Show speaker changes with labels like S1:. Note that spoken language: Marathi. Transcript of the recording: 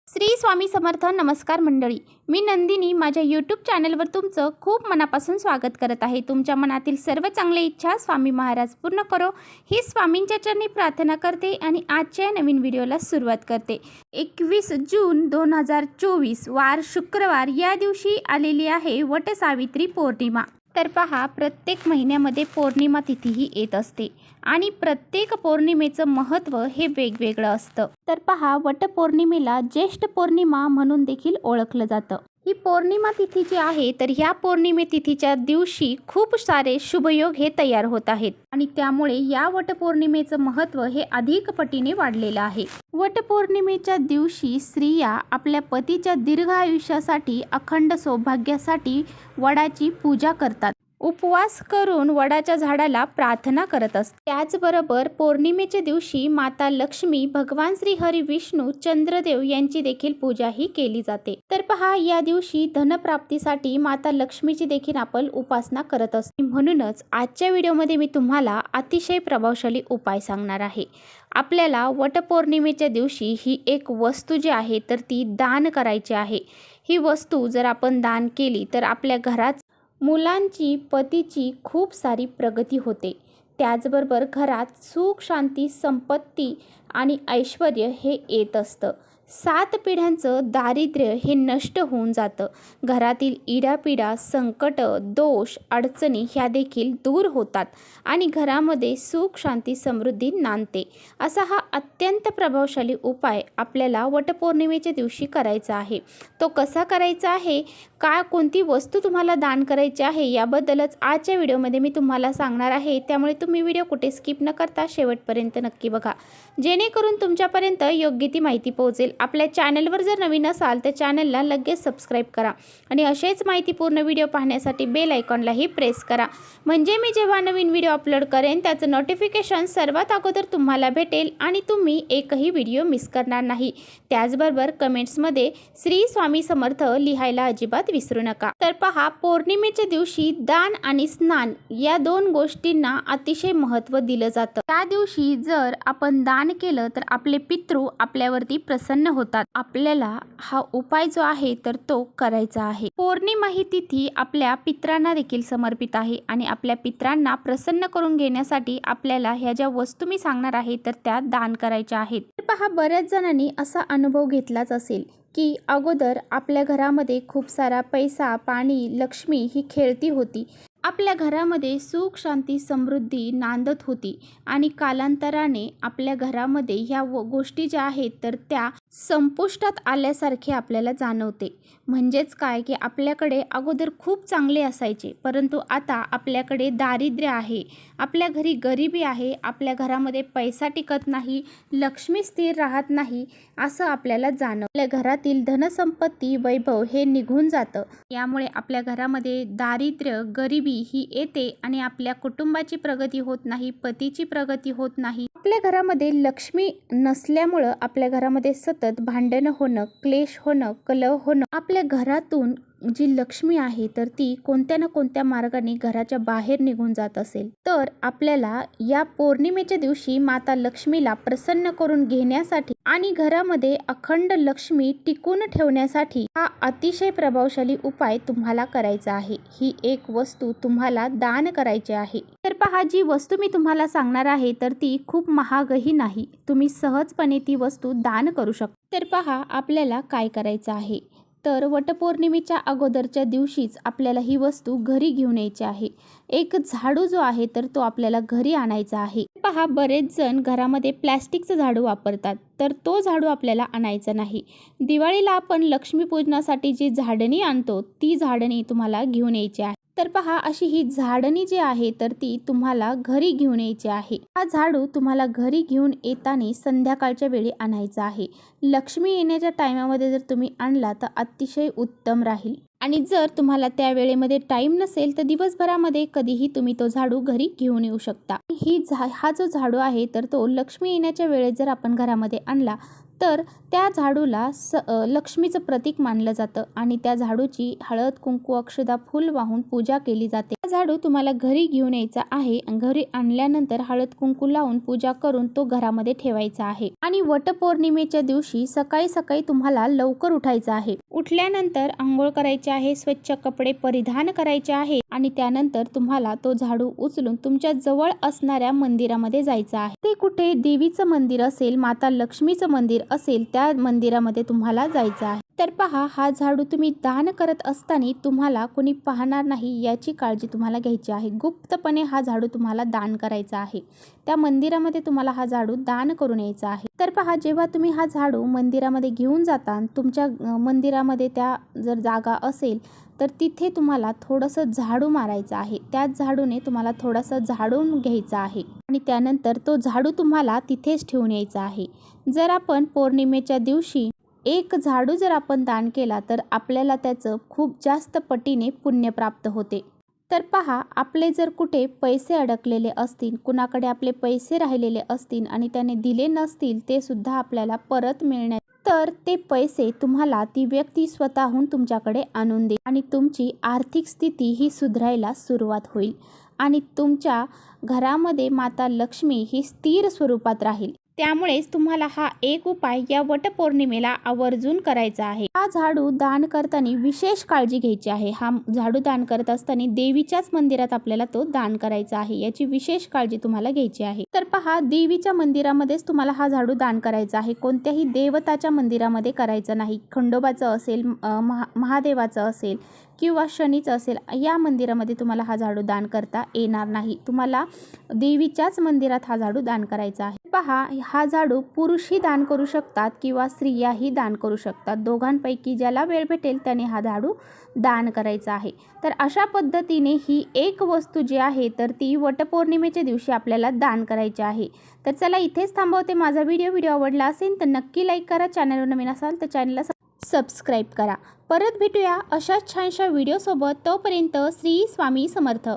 S1: श्री स्वामी समर्थ. नमस्कार मंडळी, मी नंदिनी माझ्या यूट्यूब चॅनलवर तुमचं खूप मनापासून स्वागत करत आहे. तुमच्या मनातील सर्व चांगल्या इच्छा स्वामी महाराज पूर्ण करो ही स्वामींच्या चरणी प्रार्थना करते आणि आजच्या नवीन व्हिडिओला सुरुवात करते. 21 जून 2024 वार शुक्रवार या दिवशी आलेली आहे वटसावित्री पौर्णिमा. तर पहा, प्रत्येक महिन्यामध्ये पौर्णिमा तिथीही येत असते आणि प्रत्येक पौर्णिमेचं महत्त्व हे वेगवेगळं असतं. तर पहा, वटपौर्णिमेला ज्येष्ठ पौर्णिमा म्हणून देखील ओळखलं जातं. ही पौर्णिमा तिथी जी आहे, तर ह्या पौर्णिमे तिथीच्या दिवशी खूप सारे शुभयोग हे तयार होत आहेत आणि त्यामुळे या वटपौर्णिमेचं महत्त्व हे अधिक पटीने वाढलेलं आहे. वटपौर्णिमेच्या दिवशी स्त्रिया आपल्या पतीच्या दीर्घ आयुष्यासाठी, अखंड सौभाग्यासाठी वडाची पूजा करतात. उपवास करून वडाच्या झाडाला प्रार्थना करत असतात. त्याचबरोबर पौर्णिमेच्या दिवशी माता लक्ष्मी, भगवान श्री हरी विष्णू, चंद्रदेव यांची देखील पूजाही केली जाते. तर पहा, या दिवशी धनप्राप्तीसाठी माता लक्ष्मीची देखील आपण उपासना करत असतो. म्हणूनच आजच्या व्हिडिओमध्ये मी तुम्हाला अतिशय प्रभावशाली उपाय सांगणार आहे. आपल्याला वटपौर्णिमेच्या दिवशी ही एक वस्तू जी आहे तर ती दान करायची आहे. ही वस्तू जर आपण दान केली तर आपल्या घरात मुलांची, पतीची खूप सारी प्रगती होते. त्याचबरोबर घरात सुख, शांती, संपत्ती आणि ऐश्वर हे येत असतं. 7 पिढ्यांचं दारिद्र्य हे नष्ट होऊन जातं. घरातील इडापिडा, संकट, दोष, अडचणी ह्या देखील दूर होतात आणि घरामध्ये सुख, शांती, समृद्धी नांदते. असा हा अत्यंत प्रभावशाली उपाय आपल्याला वटपौर्णिमेच्या दिवशी करायचा आहे. तो कसा करायचा आहे, कोणती वस्तू तुम्हाला दान करायची आहे, याबद्दलच आजच्या व्हिडिओमध्ये मी तुम्हाला सांगणार आहे. त्यामुळे तुम्ही व्हिडिओ कुठे स्किप न करता शेवटपर्यंत नक्की बघा, जेणेकरून तुमच्यापर्यंत योग्य ती माहिती पोहोचेल. आपल्या चॅनलवर जर नवीन असाल तर चॅनलला लगेच सबस्क्राईब करा आणि असेच माहितीपूर्ण व्हिडिओ पाहण्यासाठी बेल आयकॉनलाही प्रेस करा, म्हणजे मी जेव्हा नवीन व्हिडिओ अपलोड करेन त्याचं नोटिफिकेशन सर्वात अगोदर तुम्हाला भेटेल आणि तुम्ही एकही व्हिडिओ मिस करणार नाही. त्याचबरोबर कमेंट्समध्ये श्री स्वामी समर्थ लिहायला अजिबात विसरू नका. तर पहा, पौर्णिमेच्या दिवशी दान आणि स्नान या 2 गोष्टींना अतिशय महत्त्व दिलं जातं. त्या दिवशी जर आपण दान केलं तर आपले पितृ आपल्यावरती प्रसन्न होतात. आपल्याला हा उपाय जो आहे तर तो करायचा आहे. पौर्णिमा ही तिथी आपल्या पितरांना देखील समर्पित आहे आणि आपल्या पितरांना प्रसन्न करून घेण्यासाठी आपल्याला ह्या ज्या वस्तू मी सांगणार आहे तर त्या दान करायच्या आहेत. तर पहा, बऱ्याच जणांनी असा अनुभव घेतलाच असेल की अगोदर आपल्या घरामध्ये खूप सारा पैसा, पाणी, लक्ष्मी ही खेळती होती. आपल्या घरामध्ये सुख, शांती, समृद्धी नांदत होती आणि कालांतराने आपल्या घरामध्ये ह्या गोष्टी ज्या आहेत तर त्या संपुष्टात आल्यासारखे आपल्याला जाणवते. म्हणजेच काय की आपल्याकडे अगोदर खूप चांगले असायचे, परंतु आता आपल्याकडे दारिद्र्य आहे, आपल्या घरी गरिबी आहे, आपल्या घरामध्ये पैसा टिकत नाही, लक्ष्मी स्थिर राहत नाही, असं आपल्याला जाणवतं. आपल्या घरातील धनसंपत्ती, वैभव हे निघून जातं. यामुळे आपल्या घरामध्ये दारिद्र्य, गरिबी ही येते आणि आपल्या कुटुंबाची प्रगती होत नाही, पतीची प्रगती होत नाही. आपल्या घरामध्ये लक्ष्मी नसल्यामुळं आपल्या घरामध्ये सतत भांडणं होणं, क्लेश होणं, कलह होणं. आपल्या घरातून जी लक्ष्मी आहे तर ती कोणत्या ना कोणत्या मार्गाने घराच्या बाहेर निघून जात असेल, तर आपल्याला या पौर्णिमेच्या दिवशी माता लक्ष्मीला प्रसन्न करून घेण्यासाठी आणि घरामध्ये अखंड लक्ष्मी टिकून ठेवण्यासाठी हा अतिशय प्रभावशाली उपाय तुम्हाला करायचा आहे. ही एक वस्तू तुम्हाला दान करायची आहे. तर पहा, जी वस्तू मी तुम्हाला सांगणार आहे तर ती खूप महागही नाही, तुम्ही सहजपणे ती वस्तू दान करू शकता. तर पहा, आपल्याला काय करायचं आहे, तर वटपौर्णिमेच्या अगोदरच्या दिवशीच आपल्याला ही वस्तू घरी घेऊन यायची आहे. एक झाडू जो आहे तर तो आपल्याला घरी आणायचा आहे. पहा, बरेच जण घरामध्ये प्लॅस्टिकचं झाडू वापरतात, तर तो झाडू आपल्याला आणायचा नाही. दिवाळीला आपण लक्ष्मीपूजनासाठी जी झाडणी आणतो ती झाडणी तुम्हाला घेऊन यायची आहे. तर पहा, अशी ही झाडणी जी आहे तर ती तुम्हाला घरी घेऊन यायची आहे. हा झाडू तुम्हाला घरी घेऊन येताना संध्याकाळच्या वेळी आणायचा आहे. लक्ष्मी येण्याच्या टायमामध्ये जर तुम्ही आणला तर अतिशय उत्तम राहील आणि जर तुम्हाला त्या वेळेमध्ये टाईम नसेल तर दिवसभरामध्ये कधीही तुम्ही तो झाडू घरी घेऊन येऊ शकता. हा जो झाडू आहे तर तो लक्ष्मी येण्याच्या वेळेस जर आपण घरामध्ये आणला तर त्या झाडूला लक्ष्मीचं प्रतीक मानलं जातं आणि त्या झाडूची हळद कुंकू अक्षदा फूल वाहून पूजा केली जाते. हा झाडू तुम्हाला घरी घेऊन यायचा आहे. घरी आणल्यानंतर हळद कुंकू लावून पूजा करून तो घरामध्ये ठेवायचा आहे. आणि वटपौर्णिमेच्या दिवशी सकाळी सकाळी तुम्हाला लवकर उठायचं आहे. उठल्यानंतर आंघोळ करायची आहे, स्वच्छ कपडे परिधान करायचे आहे आणि त्यानंतर तुम्हाला तो झाडू उचलून तुमच्या जवळ असणाऱ्या मंदिरामध्ये जायचं आहे. ते कुठे देवीचं मंदिर असेल, माता लक्ष्मीचं मंदिर असेल, त्या मंदिरामध्ये तुम्हाला जायचं आहे. तर पहा, हा झाडू तुम्ही दान करत असताना तुम्हाला कोणी पाहणार नाही याची काळजी तुम्हाला घ्यायची आहे. गुप्तपणे हा झाडू तुम्हाला दान करायचा आहे. त्या मंदिरामध्ये तुम्हाला हा झाडू दान करून यायचा आहे. तर पहा, जेव्हा तुम्ही हा झाडू मंदिरामध्ये घेऊन जाता, तुमच्या मंदिरामध्ये त्या जर जागा असेल तर तिथे तुम्हाला थोडंसं झाडू मारायचं आहे. त्याच झाडूने तुम्हाला थोडंसं झाडून घ्यायचं आहे आणि त्यानंतर तो झाडू तुम्हाला तिथेच ठेवून यायचा आहे. जर आपण पौर्णिमेच्या दिवशी एक झाडू जर आपण दान केला तर आपल्याला त्याचं खूप जास्त पटीने पुण्य प्राप्त होते. तर पहा, आपले जर कुठे पैसे अडकलेले असतील, कुणाकडे आपले पैसे राहिलेले असतील आणि त्याने दिले नसतील, ते सुद्धा आपल्याला परत मिळण्यात, तर ते पैसे तुम्हाला ती व्यक्ती स्वतःहून तुमच्याकडे आणून देईल आणि तुमची आर्थिक स्थिती ही सुधारायला सुरुवात होईल आणि तुमच्या घरामध्ये माता लक्ष्मी ही स्थिर स्वरूपात राहील. त्यामुळेच तुम्हाला हा एक उपाय या वटपौर्णिमेला आवर्जून करायचा आहे. हा झाडू दान करताना विशेष काळजी घ्यायची आहे. हा झाडू दान करत असताना देवीच्याच मंदिरात आपल्याला तो दान करायचा आहे, याची विशेष काळजी तुम्हाला घ्यायची आहे. तर पहा, देवीच्या मंदिरामध्येच तुम्हाला हा झाडू दान करायचा आहे. कोणत्याही देवताच्या मंदिरामध्ये करायचं नाही. खंडोबाचं असेल, महादेवाचं असेल किंवा शनीचं असेल, या मंदिरामध्ये तुम्हाला हा झाडू दान करता येणार नाही. तुम्हाला देवीच्याच मंदिरात हा झाडू दान करायचा आहे. पहा, हा झाडू पुरुषही दान करू शकतात किंवा स्त्रियाही दान करू शकतात. दोघांपैकी ज्याला वेळ भेटेल त्याने हा झाडू दान करायचा आहे. तर अशा पद्धतीने ही एक वस्तू जी आहे तर ती वटपौर्णिमेच्या दिवशी आपल्याला दान करायची आहे. तर चला, इथेच थांबवते. माझा व्हिडिओ आवडला असेल तर नक्की लाईक करा. चॅनलवर नवीन असाल तर चॅनलला सबस्क्राईब करा. परत भेटूया अशाच छानशा व्हिडिओसोबत. तोपर्यंत श्री स्वामी समर्थ.